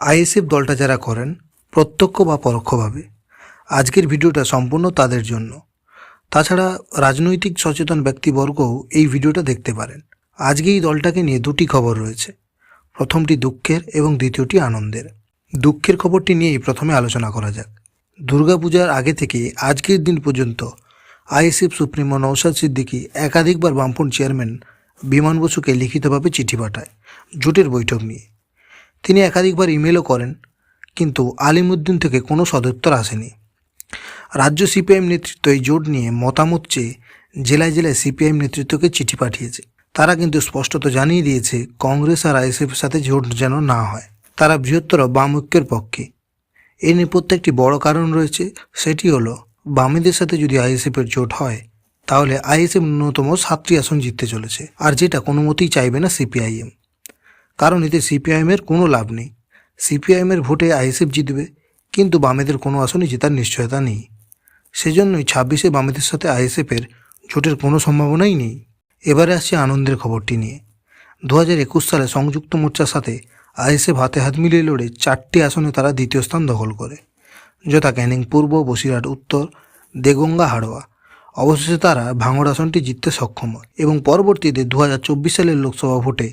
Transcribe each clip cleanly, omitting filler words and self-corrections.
ISF দলটা যারা করেন প্রত্যক্ষ বা পরোক্ষভাবে, আজকের ভিডিওটা সম্পূর্ণ তাদের জন্য। তাছাড়া রাজনৈতিক সচেতন ব্যক্তিবর্গও এই ভিডিওটা দেখতে পারেন। আজকে এই দলটাকে নিয়ে দুটি খবর রয়েছে, প্রথমটি দুঃখের এবং দ্বিতীয়টি আনন্দের। দুঃখের খবরটি নিয়েই প্রথমে আলোচনা করা যাক। দুর্গাপূজার আগে থেকে আজকের দিন পর্যন্ত আইএসএফ সুপ্রিমো নওশাদ সিদ্দিকী একাধিকবার বামফ্রন্ট চেয়ারম্যান বিমান বসুকে লিখিতভাবে চিঠি পাঠায় জোটের বৈঠক নিয়ে। তিনি একাধিকবার ইমেলও করেন, কিন্তু আলিমুদ্দিন থেকে কোনো সদুত্তর আসেনি। রাজ্য সিপিআইএম নেতৃত্ব এই জোট নিয়ে মতামত চেয়ে জেলায় জেলায় সিপিআইএম নেতৃত্বকে চিঠি পাঠিয়েছে। তারা কিন্তু স্পষ্টত জানিয়ে দিয়েছে কংগ্রেস আর আইএসএফের সাথে জোট যেন না হয়। তারা বৃহত্তর বাম ঐক্যের পক্ষে। এর নেপথ্যে একটি বড় কারণ রয়েছে, সেটি হলো বামেদের সাথে যদি আইএসএফের জোট হয় তাহলে আইএসএফ ন্যূনতম 7টি আসন জিততে চলেছে, আর যেটা কোনো মতেই চাইবে না সিপিআইএম। কারণ এতে সিপিআইএমের কোনো লাভ নেই। সিপিআইএমের ভোটে আইএসএফ জিতবে, কিন্তু বামেদের কোনো আসনই জেতার নিশ্চয়তা নেই। সেজন্যই 26-এ বামেদের সাথে আইএসএফের জোটের কোনো সম্ভাবনাই নেই। এবারে আসছে আনন্দের খবরটি নিয়ে। 2021 সালে সংযুক্ত মোর্চার সাথে আইএসএফ হাতে হাত মিলিয়ে লড়ে 4টি আসনে তারা দ্বিতীয় স্থান দখল করে, যথা ক্যানিং পূর্ব, বসিরহাট উত্তর, দেগঙ্গা, হাড়োয়া। অবশেষে তারা ভাঙড় আসনটি জিততে সক্ষম হয় এবং পরবর্তীতে 2024 সালের লোকসভা ভোটে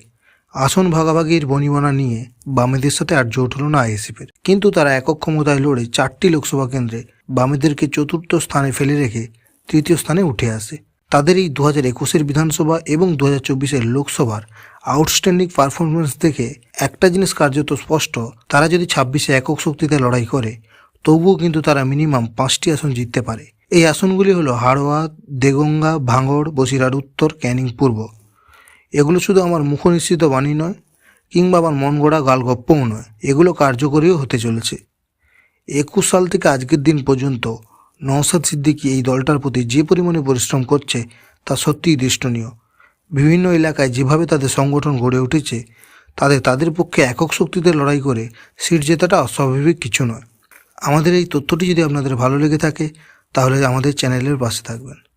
আসন ভাগাভাগির বনিবনা নিয়ে বামেদের সাথে আর জোট হলো না আইএসএফের। কিন্তু তারা একক ক্ষমতায় লড়ে 4টি লোকসভা কেন্দ্রে বামেদেরকে চতুর্থ স্থানে ফেলে রেখে তৃতীয় স্থানে উঠে আসে। তাদের এই 2021-এর বিধানসভা এবং 2024-এর লোকসভার আউটস্ট্যান্ডিং পারফরমেন্স দেখে একটা জিনিস কার্যত স্পষ্ট, তারা যদি 26-এ একক শক্তিতে লড়াই করে তবুও কিন্তু তারা মিনিমাম 5টি আসন জিততে পারে। এই আসনগুলি হলো হাড়োয়া, দেগঙ্গা, ভাঙড়, বসিরহাট উত্তর, ক্যানিং পূর্ব। এগুলো শুধু আমার মুখনিশ্চিত বাণী নয়, কিংবা আমার মন গড়া গালগপ্পও নয়, এগুলো কার্যকরীও হতে চলেছে। 21 সাল থেকে আজকের দিন পর্যন্ত নওশাদ সিদ্দিকী এই দলটার প্রতি যে পরিমাণে পরিশ্রম করছে তা সত্যিই দৃষ্টনীয়। বিভিন্ন এলাকায় যেভাবে তাদের সংগঠন গড়ে উঠেছে, তাদের পক্ষে একক শক্তিতে লড়াই করে সিট জেতাটা অস্বাভাবিক কিছু নয়। আমাদের এই তথ্যটি যদি আপনাদের ভালো লেগে থাকে তাহলে আমাদের চ্যানেলের পাশে থাকবেন।